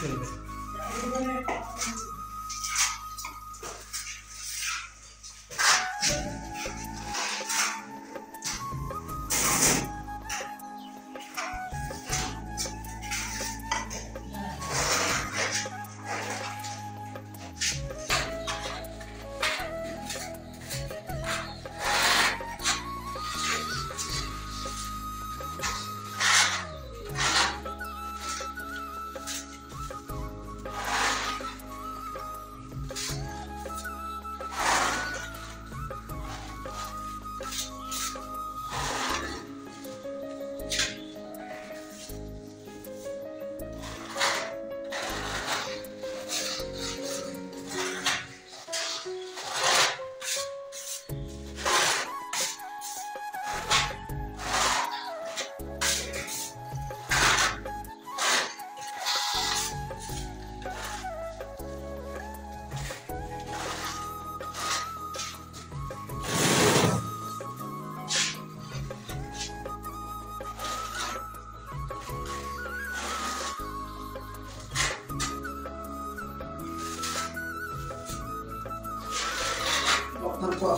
চলবে।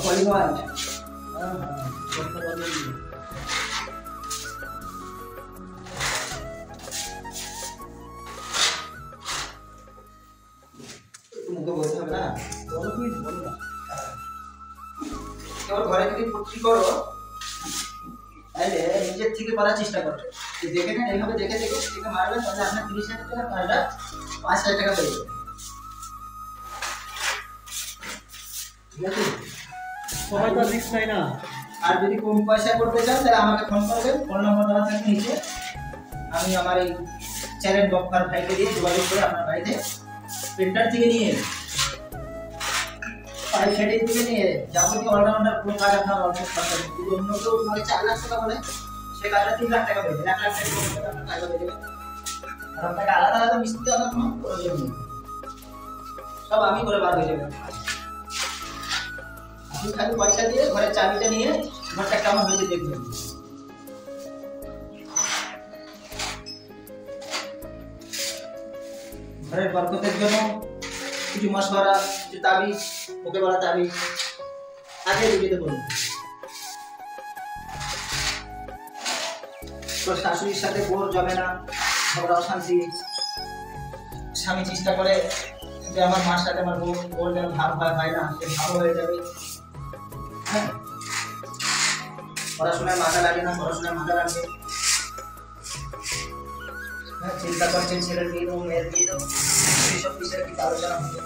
Polygon. मुझे बोलते हैं ना दोनों भी बोलना কেবল ঘরে যদি পুত্রি করো তাহলে নিজের থেকে করার চেষ্টা করবে যে দেখে না এইভাবে দেখে দেখে মারবে তাহলে আপনার 30,000 টাকা কাজটা 5,000 টাকা পেয়ে যাবে। ঠিক আছে সবাই তো রিস্ক নাই না। আর যদি কম পয়সা করতে চান তাহলে আমাকে ফোন করবেন, ফোন নম্বর দেওয়া থাকবে নিচে। আমি আমার এই চ্যানেল বক্কার ভাইকে দিয়ে যোগাযোগ করে আপনার বাড়িতে প্রিন্টার থেকে নিয়ে পাইপ সেটিং থেকে নিয়ে যাবতীয় অলরাউন্ডার পুরো কাজ আপনার অল্প খরচা হবে। যদি অন্য কেউ মানে 4 লাখ টাকা বলে সে কাজটা 3 লাখ টাকা পেয়ে যাবে, 1 লাখ টাকা আপনার কাজ হয়ে যাবে। আর আপনাকে আলাদা আলাদা মিস্ত্রি আনার কোনো প্রয়োজন নেই, সব আমি করে বার হয়ে যাবে। আপনি খালি পয়সা দিয়ে ঘরের চাবিটা নিয়ে ঘরটা কেমন হয়েছে দেখবেন। ঘরের বরকতের জন্য কিছু মশওয়ারা, কিছু তাবিজ, ওকে বলা তাবিজ আগে দিতে বলুন। তো শাশুড়ির সাথে বোর যাবে না, ঝগড়া অশান্তি। স্বামী চেষ্টা করে যে আমার মার সাথে আমার বোর যেন ভাব হয় না, সে ভালো হয়ে যাবে। হ্যাঁ, পড়াশোনায় মাথা লাগে না, পড়াশোনায় মাথা লাগবে। হ্যাঁ, চিন্তা করছেন ছেলের বিয়ে দেবো, মেয়ের বিয়ে দেবো, এইসব বিষয়ে কিছু আলোচনা হবে।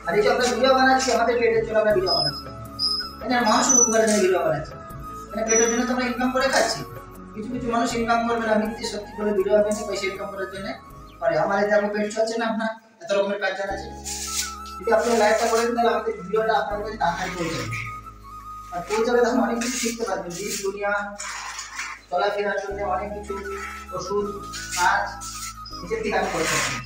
আর এই যে আমরা ভিডিও বানাচ্ছি, আমাদের পেটের জন্য আমরা ভিডিও বানাচ্ছি, এখানে মানুষের উপকারের জন্য ভিডিও বানাচ্ছি। মানে পেটের জন্য তো আমরা ইনকাম করে খাচ্ছি। কিছু কিছু মানুষ ইনকাম করবে না, মিথ্যে সত্যি করে ভিডিও বানিয়ে পয়সা ইনকাম করার জন্য করে। আমার এতে আপনার পেট চলছে না, আপনার এত রকমের কাজ জানা আছে। যদি আপনি লাইভটা করেন তাহলে আমাদের ভিডিওটা আপনার কাছে তাড়াতাড়ি পৌঁছে যাবে। আর পৌঁছে যাবে তখন অনেক কিছু শিখতে পারবেন। এই দুনিয়া চলাফেরার জন্য অনেক কিছু ওষুধ কাজ নিজের থেকে আমি করতে পারি।